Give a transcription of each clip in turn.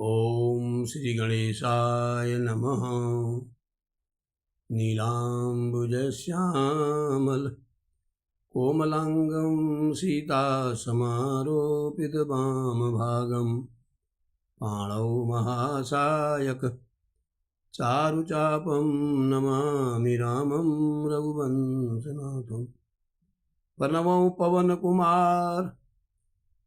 ओम श्री गणेशाय नमः। नीलाम्बुजश्यामल कोमलांगं सीतासमारोपितवामभागं पाणौ महासायक चारुचापं नमामि रामं रघुवंशनाथं। प्रणवौ पवनकुमार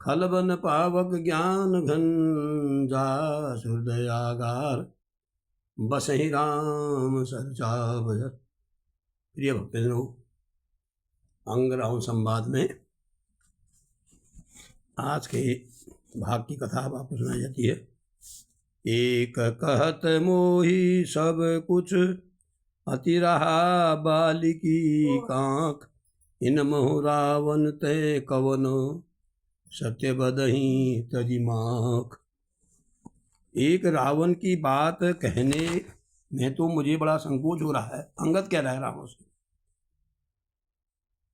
खलबन पावक ज्ञान घन हृदयागार बसहि राम सरचा भजर। प्रिय भक्तजनों, अंग रावण संवाद में आज के भाग की कथा आपको सुनाई जाती है। एक कहत मोही सब कुछ अति रहा बालिकी कांख, इन मोह रावण तय कवनो सत्य बदही तजिमाख। एक रावण की बात कहने में तो मुझे बड़ा संकोच हो रहा है। अंगद कह रहा है रावण से,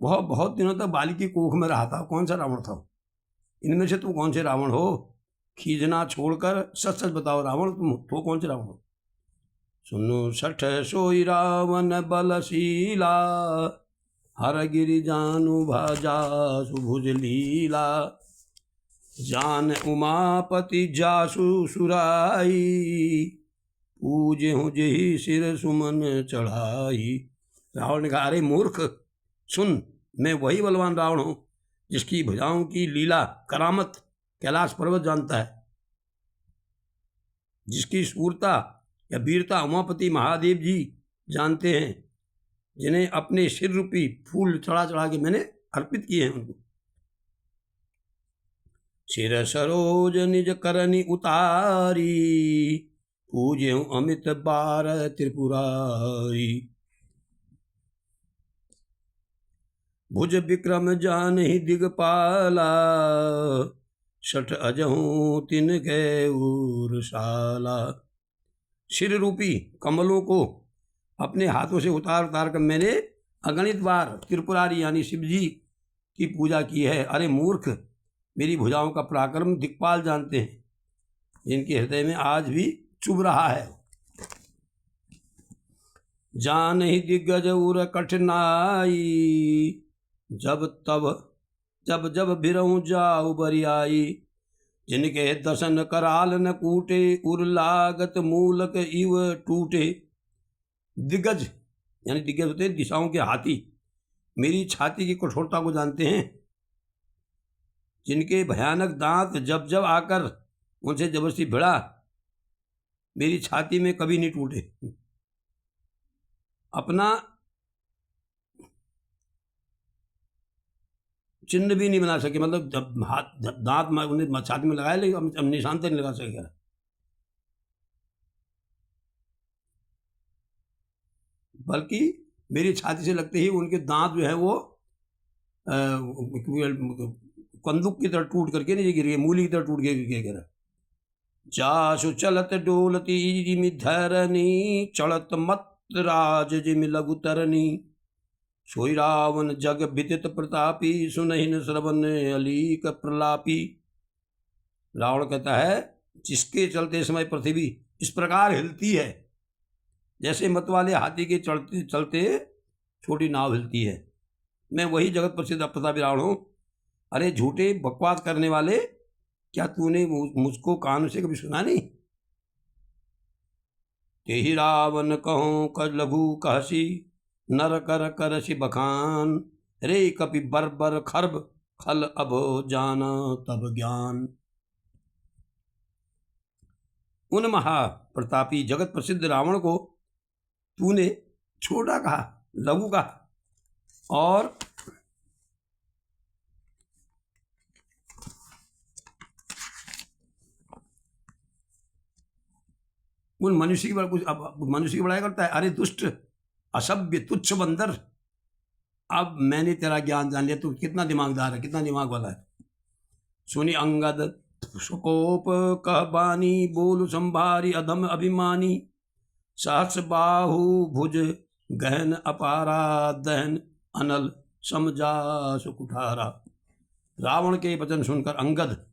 वह बहुत दिनों तक बाली की कोख में रहा था। कौन सा रावण था? इनमें से तुम कौन से रावण हो? खींचना छोड़कर सच सच बताओ रावण, तुम तो कौन से रावण हो? सुनो सठ सोई रावण बलशीला, हर गिरि जानु भाजा सुभुज लीला। जान उमापति जासु सुराई, पूजे हूँ जही सिर सुमन चढ़ाई। रावण ने कहा, अरे मूर्ख सुन, मैं वही बलवान रावण हूँ जिसकी भुजाओं की लीला करामत कैलाश पर्वत जानता है, जिसकी शूरता या वीरता उमापति महादेव जी जानते हैं, जिन्हें अपने सिर रूपी फूल चढ़ा चढ़ा के मैंने अर्पित किए हैं उनको। सिर सरोज निज करनी उतारी, पूजे अमित बार त्रिपुरारी। भुज विक्रम जान ही दिगपाला, सठ अजहूं तिन गए उरसाला। सिर रूपी कमलों को अपने हाथों से उतार उतार कर मैंने अगणित बार त्रिपुरारी यानी शिव जी की पूजा की है। अरे मूर्ख, मेरी भुजाओं का पराक्रम दिक्पाल जानते हैं, जिनके हृदय में आज भी चुभ रहा है। जान ही दिग्गज उर कठिनाई, जब तब जब जब बिरहूं जाऊ बरियाई। जिनके दसन कराल न कूटे, उर लागत मूलक इव टूटे। दिग्गज यानी दिग्गज होते दिशाओं के हाथी, मेरी छाती की कठोरता को जानते हैं। जिनके भयानक दांत जब जब आकर उनसे जबरदस्ती भिड़ा, मेरी छाती में कभी नहीं टूटे। अपना चिन्ह भी नहीं बना सके, मतलब जब हाथ दांत उन्हें छाती में लगाया लेकिन निशान तक नहीं लगा सकेगा। बल्कि मेरी छाती से लगते ही उनके दांत जो है वो कंदुक की तरह टूट करके नीचे गिर गए, मूली की तरह टूट के गिरा। जासु चलत डोलती जिमि धरनी, चलत मत राज जिमि लघु तरनी। सोई रावण जग विदित प्रतापी, सुनहिन श्रवण अलीक प्रलापी। रावण कहता है, जिसके चलते समय पृथ्वी इस प्रकार हिलती है जैसे मत वाले हाथी के चलते चलते छोटी नाव हिलती है, मैं वही जगत प्रसिद्ध प्रतापी रावण हूँ। अरे झूठे बकवास करने वाले, क्या तूने मुझको कान से कभी सुना नहीं? तेहि रावण कहूँ कर लघु कहसी, नर कर करसी बखान। रे कपि बर्बर खर्ब खल अभो जाना तब ज्ञान। उन महाप्रतापी जगत प्रसिद्ध रावण को तूने छोटा कहा, लघु कहा, और उन मनुष्य की बड़ाई करता है। अरे दुष्ट असभ्य तुच्छ बंदर, अब मैंने तेरा ज्ञान जान लिया, तू कितना दिमागदार है, कितना दिमाग वाला है। सुनी अंगद सुकोप कह बानी, बोल संभारी अधम अभिमानी। सहस बाहु भुज गहन अपारा, दहन अनल समझा सुकुठारा। रावण के वचन सुनकर अंगद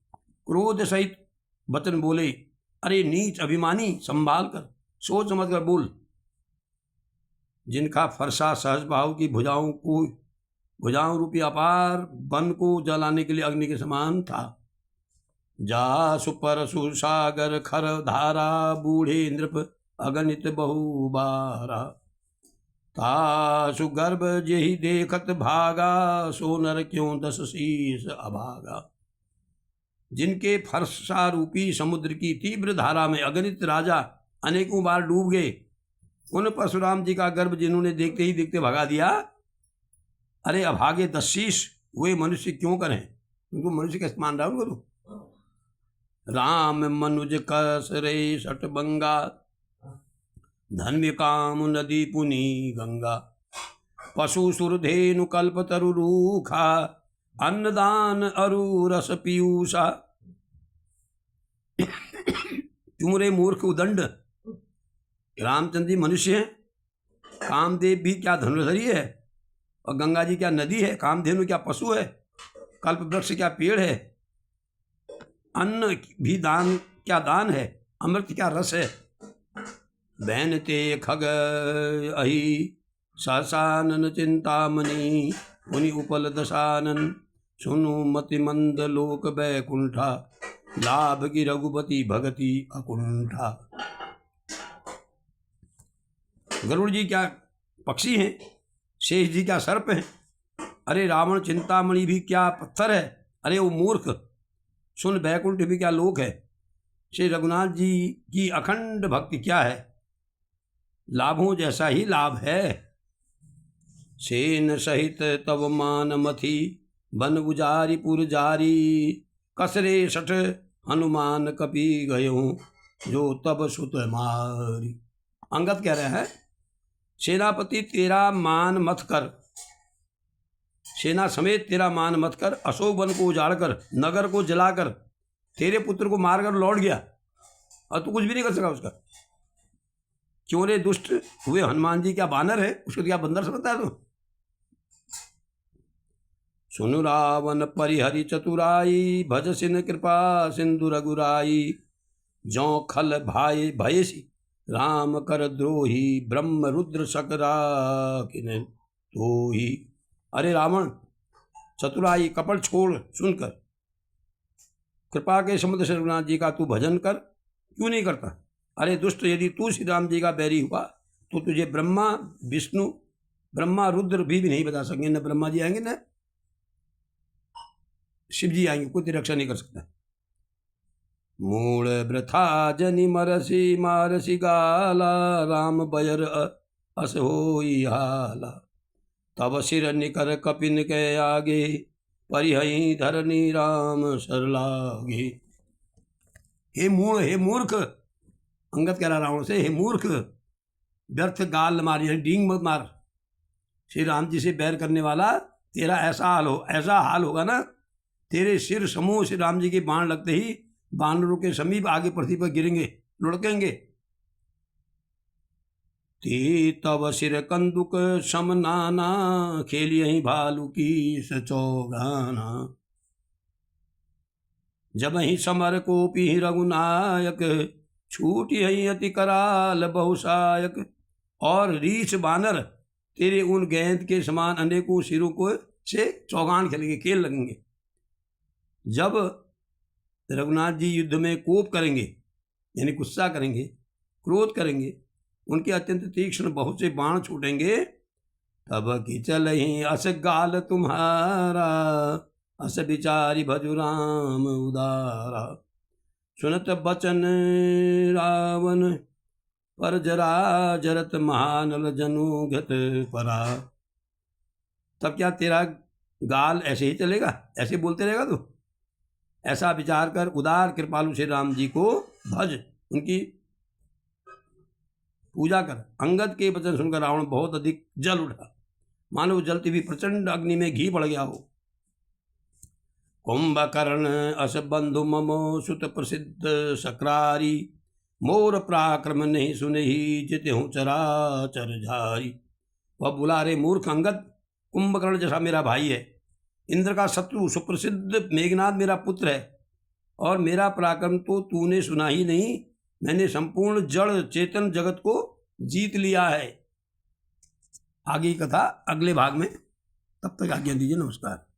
क्रोध सहित वचन बोले, अरे नीच अभिमानी, संभाल कर, सोच समझ कर बोल। जिनका फरसा सहज भाव की भुजाओं रूपी अपार वन को जलाने के लिए अग्नि के समान था। जा सुपरसु सागर खर धारा, बूढ़े नृप अगणित बहुबारा। तासु गर्भ जेहि देखत भागा, सो नर क्यों दस शीस अभागा। जिनके फरसा रूपी समुद्र की तीव्र धारा में अगणित राजा अनेकों बार डूब गए, उन परशुराम जी का गर्भ जिन्होंने देखते ही देखते भगा दिया, अरे अभागे 10 शीश वे मनुष्य क्यों करें? उनको मनुष्य कैसे मान रहा हूँ? राम मनुज कस रे सटबंगा, धन्य काम नदी पुनी गंगा। पशु सुरधेनु कल्प तरु रूखा, अन्नदान अरु रस पीयूषा। तुम रे मूर्ख उदंड, रामचंद्र जी मनुष्य हैं, कामदेव भी क्या धनुर्धरी है, और गंगा जी क्या नदी है, कामधेनु क्या पशु है, कल्प वृक्ष क्या पेड़ है, अन्न भी दान क्या दान है, अमृत क्या रस है। बैन ते खग अहि सहसानन चिंतामणि, मुनि उपल दशानन, सुनु मति मंद लोक बैकुंठा। लाभ की रघुपति भगति अकुंठा। गरुड़ जी क्या पक्षी हैं, शेष जी क्या सर्प हैं, अरे रावण चिंतामणि भी क्या पत्थर है, अरे वो मूर्ख सुन बैकुंठ भी क्या लोक है। श्री रघुनाथ जी की अखंड भक्ति क्या है, लाभों जैसा ही लाभ है। सेन सहित तव मान मथी, बन उजारी पुर जारी। कसरे सठ हनुमान कपि गयो, जो तब सुत मारी। अंगद कह रहे हैं, सेनापति तेरा मान मत कर, सेना समेत तेरा मान मत कर, अशोक वन को उजाड़कर नगर को जलाकर तेरे पुत्र को मारकर लौट गया, और तू कुछ भी नहीं कर सका उसका। क्यों रे दुष्ट, हुए हनुमान जी क्या बानर है, उसको क्या बंदर समझता है तू? सुनु रावण परिहरि चतुराई, भज सिन कृपा सिंधु रघुराई। जौ खल भाई भयसी राम कर द्रोही, ब्रह्म रुद्र सकरा किने तोही। अरे रावण चतुराई कपट छोड़ सुनकर, कृपा के समुद्र श्री रघुनाथ जी का तू भजन कर, क्यों नहीं करता? अरे दुष्ट, यदि तू श्री राम जी का बैरी हुआ तो तुझे ब्रह्मा विष्णु ब्रह्मा रुद्र भी नहीं बता सकेंगे। न ब्रह्मा जी आएंगे न शिव जी आएंगे, कोई तेरी रक्षा नहीं कर सकता। मूल वृथा जनि मरसी मारसी गाला, राम बयर अस होई हाला। तब सिर निकर कपिन के आगे, परिहई धरनी राम सरलागे। हे मूढ़, हे मूर्ख, अंगद कह रहा रावण से, हे मूर्ख, व्यर्थ गाल मारी, डींग मत मार। श्री राम जी से बैर करने वाला तेरा ऐसा हाल होगा ना, तेरे सिर समूह श्री राम जी के बाण लगते ही बानरों के समीप आगे पृथ्वी पर गिरेंगे, लुढ़केंगे। ते तब सिर कंदुक समनाना, खेलियहि भालू की सचौगाना। जब ही समर को पी रघुनायक, छूटियहि अति कराल बहुसायक। और रीछ बानर तेरे उन गेंद के समान अनेकों सिरों को से चौगान खेलेंगे, खेल लगेंगे। जब रघुनाथ जी युद्ध में कोप करेंगे, यानी गुस्सा करेंगे, क्रोध करेंगे, उनके अत्यंत तीक्ष्ण बहुत से बाण छूटेंगे। तब की चलहि अस गाल तुम्हारा, अस विचारी भजु राम उदारा। सुनत बचन रावण पर जरा, जरत महानल जनु घत परा। तब क्या तेरा गाल ऐसे ही चलेगा, ऐसे बोलते रहेगा तू? ऐसा विचार कर उदार कृपालु श्री राम जी को भज, उनकी पूजा कर। अंगद के वचन सुनकर रावण बहुत अधिक जल उठा, मानो जलती हुई प्रचंड अग्नि में घी पड़ गया हो। कुंभकर्ण अस बंधु ममो, सुत प्रसिद्ध सक्रारी। मोर पराक्रम नहीं सुनहि, जित हूँ चराचर झारी। वह बोला, रे मूर्ख अंगद, कुंभकर्ण जैसा मेरा भाई है, इंद्र का शत्रु सुप्रसिद्ध मेघनाद मेरा पुत्र है, और मेरा पराक्रम तो तूने सुना ही नहीं, मैंने संपूर्ण जड़ चेतन जगत को जीत लिया है। आगे की कथा अगले भाग में, तब तक आज्ञा दीजिए। नमस्कार।